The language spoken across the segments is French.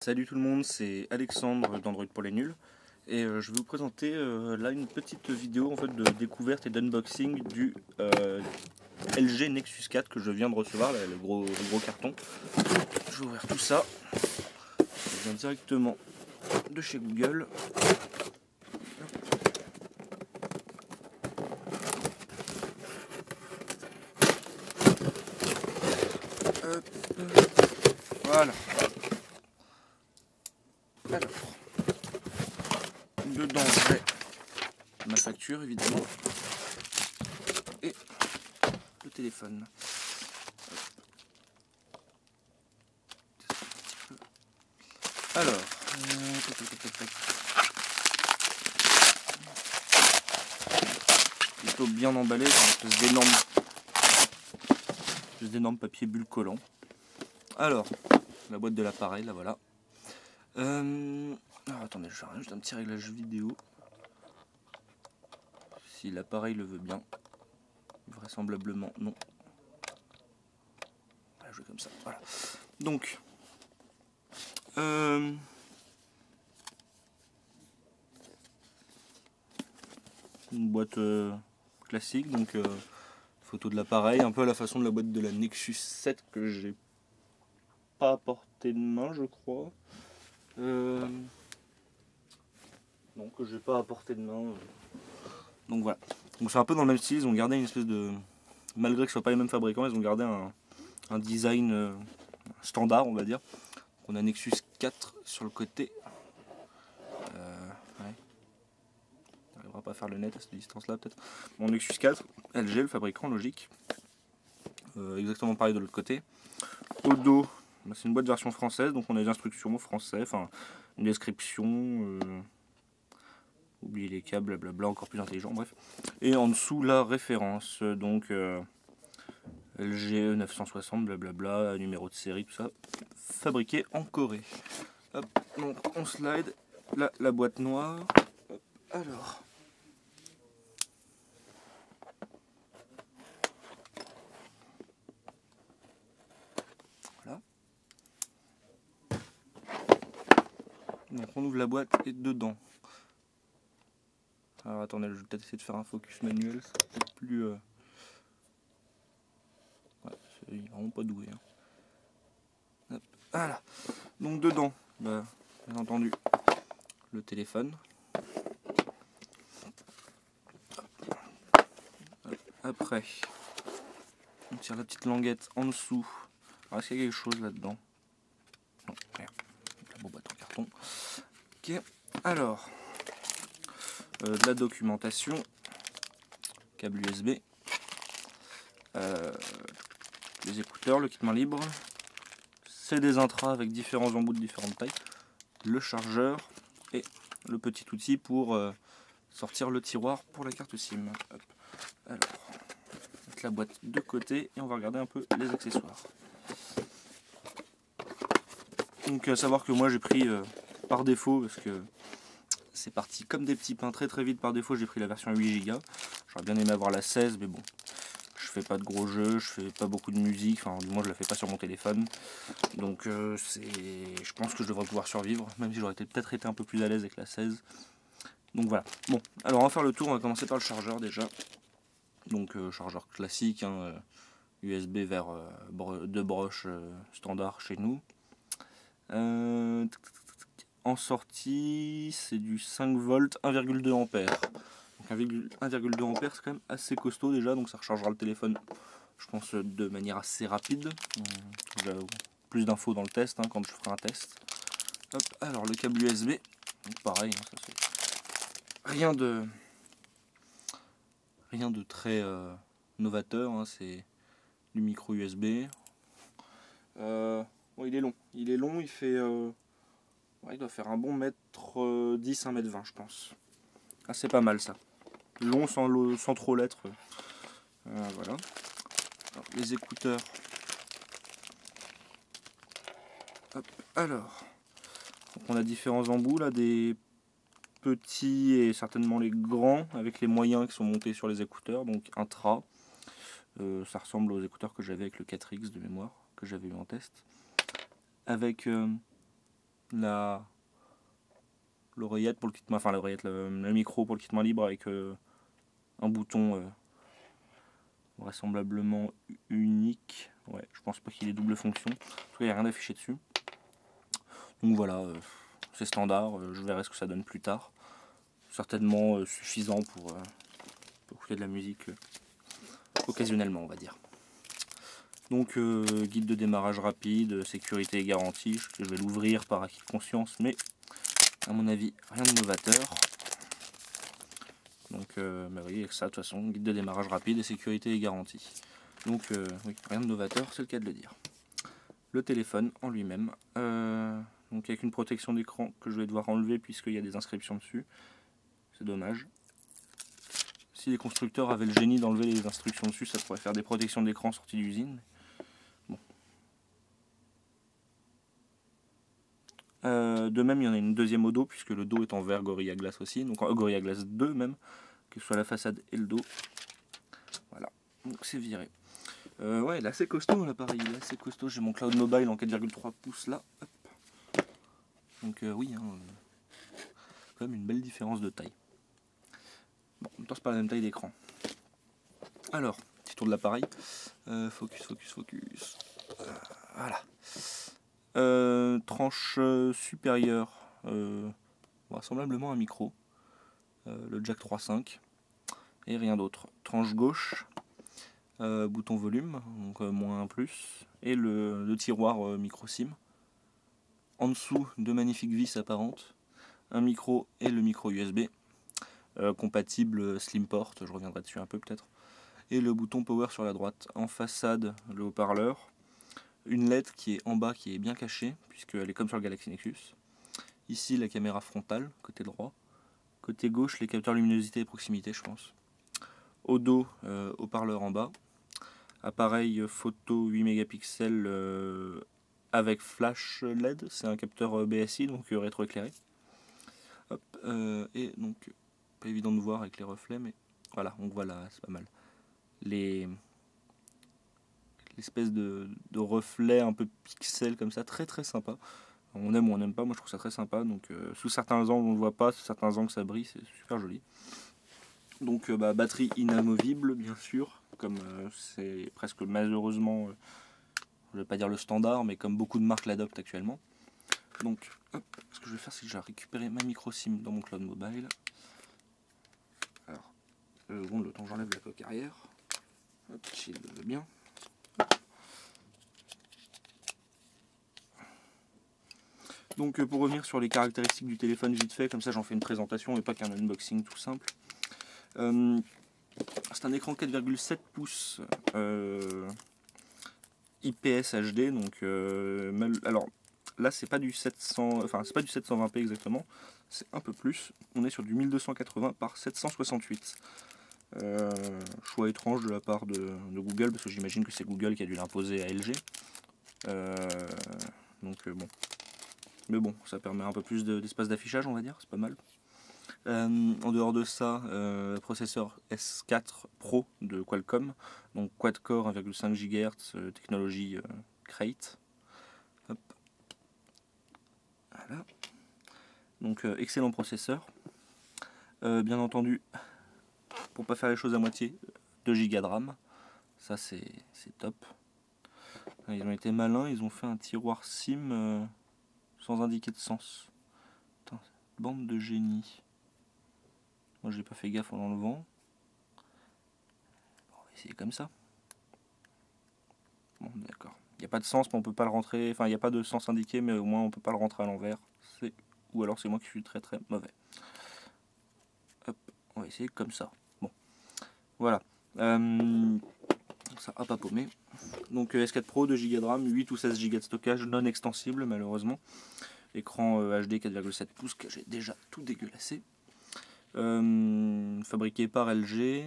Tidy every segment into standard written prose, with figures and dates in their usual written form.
Salut tout le monde, c'est Alexandre d'Android pour les nuls et je vais vous présenter là une petite vidéo en fait de découverte et d'unboxing du LG Nexus 4 que je viens de recevoir, là, le gros carton. Je vais ouvrir tout ça, ça vient directement de chez Google. Hop. Voilà. Alors, dedans j'ai ma facture évidemment et le téléphone. Alors, plutôt bien emballé, une espèce d'énorme papier bulle collant. Alors, la boîte de l'appareil, là voilà. Alors attendez, je fais juste un petit réglage vidéo. Si l'appareil le veut bien. Vraisemblablement non. On va jouer comme ça, voilà. Donc, une boîte classique, donc photo de l'appareil, un peu à la façon de la boîte de la Nexus 7 que j'ai pas à portée de main, je crois. Non, que j'ai pas à portée de main. Donc voilà. Donc c'est un peu dans le même style, ils ont gardé une espèce de... Malgré que ce soit pas les mêmes fabricants, ils ont gardé un design standard, on va dire. Donc on a Nexus 4 sur le côté. Ouais. On n'arrivera pas à faire le net à cette distance-là peut-être. Bon, Nexus 4, LG, le fabricant, logique. Exactement pareil de l'autre côté. Au dos, c'est une boîte version française, donc on a des instructions français, enfin une description, oubliez les câbles, blablabla, encore plus intelligent, bref. Et en dessous la référence, donc LG 960, blablabla, numéro de série, tout ça, fabriqué en Corée. Hop, donc on slide, là la boîte noire. Hop, alors. Voilà. Donc on ouvre la boîte et dedans. Alors attendez, je vais peut-être essayer de faire un focus manuel, c'est peut-être plus... Ouais, c'est vraiment pas doué. Hein. Hop, voilà. Donc dedans, bah, bien entendu, le téléphone. Hop, après, on tire la petite languette en dessous. Alors est-ce qu'il y a quelque chose là-dedans? Non, rien. La bonne boîte en carton. Ok, alors, de la documentation, câble USB, les écouteurs, le kit main libre, c'est des intras avec différents embouts de différentes tailles, le chargeur et le petit outil pour sortir le tiroir pour la carte SIM. Hop. Alors, mettre la boîte de côté et on va regarder un peu les accessoires. Donc à savoir que moi j'ai pris par défaut, parce que c'est parti comme des petits pains très vite par défaut, j'ai pris la version 8 Go. J'aurais bien aimé avoir la 16, mais bon, je fais pas de gros jeux, je fais pas beaucoup de musique, enfin du moins je la fais pas sur mon téléphone. Donc je pense que je devrais pouvoir survivre, même si j'aurais peut-être été un peu plus à l'aise avec la 16. Donc voilà. Bon, alors on va faire le tour, on va commencer par le chargeur déjà. Donc chargeur classique, hein, USB vers deux broches standard chez nous. En sortie, c'est du 5 volts 1,2 ampères. Donc 1,2 ampères, c'est quand même assez costaud déjà, donc ça rechargera le téléphone, je pense, de manière assez rapide. J'ai plus d'infos dans le test, hein, quand je ferai un test. Hop, alors le câble USB, donc pareil, hein, ça c'est rien de très novateur, hein, c'est du micro USB. Bon, il est long, il fait... ouais, il doit faire un bon mètre 10, 1m20 je pense. Ah, c'est pas mal ça. Long sans trop l'être. Voilà. Alors, les écouteurs. Hop, alors. Donc on a différents embouts là, des petits et certainement les grands, avec les moyens qui sont montés sur les écouteurs, donc intra. Ça ressemble aux écouteurs que j'avais avec le 4X de mémoire, que j'avais eu en test. Avec l'oreillette pour le kit main, enfin l'oreillette, le micro pour le kit main libre avec un bouton vraisemblablement unique. Ouais, je pense pas qu'il ait double fonction. En tout cas, il n'y a rien d'affiché dessus. Donc voilà, c'est standard. Je verrai ce que ça donne plus tard. Certainement suffisant pour écouter de la musique occasionnellement, on va dire. Donc guide de démarrage rapide, sécurité et garantie. Je vais l'ouvrir par acquis de conscience, mais à mon avis, rien de novateur. Donc bah oui, avec ça, de toute façon, guide de démarrage rapide et sécurité et garantie. Donc oui, rien de novateur, c'est le cas de le dire. Le téléphone en lui-même, donc avec une protection d'écran que je vais devoir enlever puisqu'il y a des inscriptions dessus. C'est dommage. Si les constructeurs avaient le génie d'enlever les instructions dessus, ça pourrait faire des protections d'écran sorties d'usine. Bon. De même, il y en a une deuxième au dos, puisque le dos est en verre Gorilla Glass aussi, donc en Gorilla Glass 2 même, que ce soit la façade et le dos. Voilà, donc c'est viré. Ouais, il est assez costaud l'appareil, il est assez costaud. J'ai mon Cloud Mobile en 4,3 pouces là. Hop. Donc oui, hein, quand même une belle différence de taille. Bon, en même temps, c'est pas la même taille d'écran. Alors, petit tour de l'appareil. Focus. Voilà. Tranche supérieure, vraisemblablement un micro. Le jack 3.5 et rien d'autre. Tranche gauche, bouton volume, donc moins un plus, et le tiroir micro SIM. En dessous, deux magnifiques vis apparentes, un micro et le micro USB, compatible Slimport, je reviendrai dessus un peu peut-être, et le bouton power sur la droite. En façade, le haut-parleur, une LED qui est en bas, qui est bien cachée, puisqu'elle est comme sur le Galaxy Nexus. Ici, la caméra frontale, côté droit. Côté gauche, les capteurs luminosité et proximité, je pense. Au dos, haut-parleur en bas. Appareil photo 8 mégapixels avec flash LED. C'est un capteur BSI, donc rétroéclairé. Hop, et donc, pas évident de voir avec les reflets, mais voilà, donc voilà, c'est pas mal. L'espèce de reflet un peu pixel comme ça, très très sympa. On aime ou on n'aime pas, moi je trouve ça très sympa. Donc sous certains angles on ne voit pas, sous certains angles ça brille, c'est super joli. Donc batterie inamovible bien sûr, comme c'est presque malheureusement, je ne vais pas dire le standard, mais comme beaucoup de marques l'adoptent actuellement. Donc hop, ce que je vais faire c'est que je vais récupérer ma micro SIM dans mon Cloud Mobile. Alors, le temps que j'enlève la coque arrière. Hop, s'il le veut bien. Donc pour revenir sur les caractéristiques du téléphone vite fait, comme ça j'en fais une présentation et pas qu'un unboxing tout simple. C'est un écran 4,7 pouces IPS HD, donc alors là c'est pas du 700, enfin c'est pas du 720p exactement, c'est un peu plus. On est sur du 1280 par 768. Choix étrange de la part de Google, parce que j'imagine que c'est Google qui a dû l'imposer à LG. Donc bon. Mais bon, ça permet un peu plus d'espace d'affichage, on va dire, c'est pas mal. En dehors de ça, processeur S4 Pro de Qualcomm, donc quad-core 1,5 GHz, technologie Crate. Hop. Voilà. Donc excellent processeur. Bien entendu, pour pas faire les choses à moitié, 2 Go de RAM. Ça c'est top. Ils ont été malins, ils ont fait un tiroir SIM sans indiquer de sens. Putain, bande de génie. Moi j'ai pas fait gaffe en l'enlevant. On va essayer comme ça. Bon d'accord. Il n'y a pas de sens mais on peut pas le rentrer. Enfin il n'y a pas de sens indiqué mais au moins on peut pas le rentrer à l'envers. Ou alors c'est moi qui suis très très mauvais. Hop, on va essayer comme ça. Bon. Voilà. Ça a pas paumé. Donc S4 Pro, 2 Go de RAM, 8 ou 16 Go de stockage non extensible malheureusement. Écran HD 4,7 pouces que j'ai déjà tout dégueulassé. Fabriqué par LG,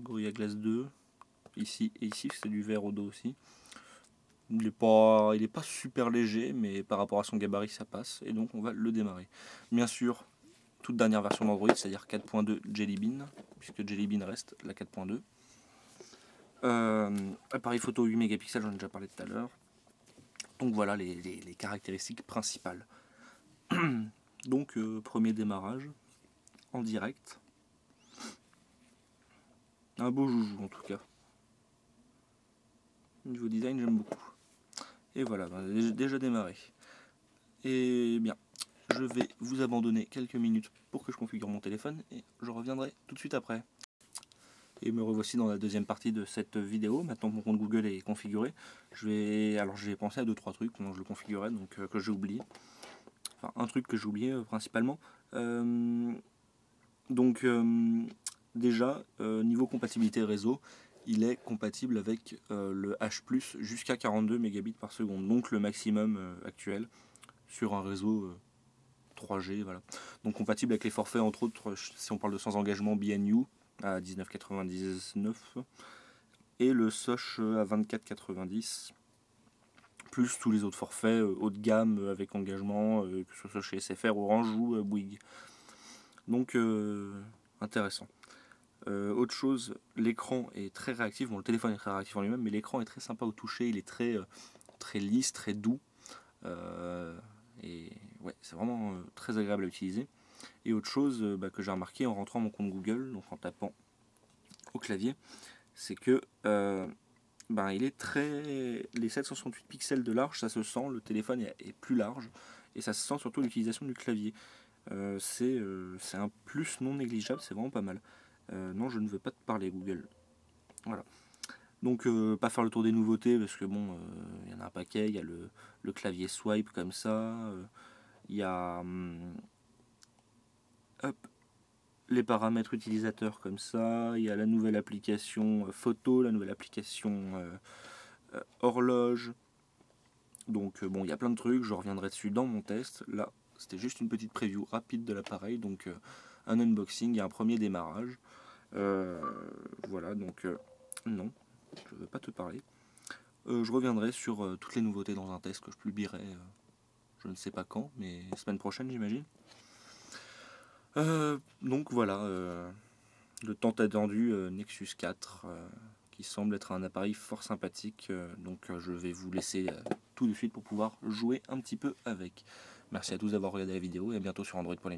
Gorilla Glass 2, ici et ici, c'est du verre au dos aussi. Il est pas super léger, mais par rapport à son gabarit ça passe, et donc on va le démarrer. Bien sûr, toute dernière version d'Android, c'est-à-dire 4.2 Jelly Bean, puisque Jelly Bean reste la 4.2. Appareil photo 8 mégapixels, j'en ai déjà parlé tout à l'heure. Donc voilà les caractéristiques principales. Donc premier démarrage en direct. Un beau joujou en tout cas. Niveau design, j'aime beaucoup. Et voilà, déjà démarré. Et bien, je vais vous abandonner quelques minutes pour que je configure mon téléphone et je reviendrai tout de suite après. Et me revoici dans la deuxième partie de cette vidéo. Maintenant que mon compte Google est configuré, alors j'ai pensé à 2-3 trucs comment je le configurerais, donc que j'ai oublié. Enfin, un truc que j'ai oublié principalement. Donc déjà, niveau compatibilité réseau, il est compatible avec le H+, jusqu'à 42 mégabits par seconde, donc le maximum actuel sur un réseau 3G. Voilà. Donc compatible avec les forfaits, entre autres, si on parle de sans engagement BNU à 19,99 et le Soch à 24,90, plus tous les autres forfaits haut de gamme avec engagement, que ce soit chez SFR, Orange ou Bouygues. Donc intéressant. Autre chose, l'écran est très réactif. Bon, le téléphone est très réactif en lui-même, mais l'écran est très sympa au toucher. Il est très lisse, très doux. Et ouais, c'est vraiment très agréable à utiliser. Et autre chose que j'ai remarqué en rentrant mon compte Google, donc en tapant au clavier, c'est que il est très. Les 768 pixels de large, ça se sent. Le téléphone est plus large et ça se sent surtout l'utilisation du clavier. C'est un plus non négligeable, c'est vraiment pas mal. Non, je ne veux pas te parler, Google. Voilà. Donc, pas faire le tour des nouveautés, parce que bon, il y en a un paquet. Il y a le clavier swipe comme ça. Il y a hop, les paramètres utilisateurs comme ça. Il y a la nouvelle application photo, la nouvelle application horloge. Donc, bon, il y a plein de trucs. Je reviendrai dessus dans mon test. Là, c'était juste une petite preview rapide de l'appareil. Donc, un unboxing et un premier démarrage. Voilà, donc non, je ne veux pas te parler. Je reviendrai sur toutes les nouveautés dans un test que je publierai, je ne sais pas quand, mais semaine prochaine j'imagine. Donc voilà, le tant attendu Nexus 4, qui semble être un appareil fort sympathique, donc je vais vous laisser tout de suite pour pouvoir jouer un petit peu avec. Merci à tous d'avoir regardé la vidéo et à bientôt sur Android pour les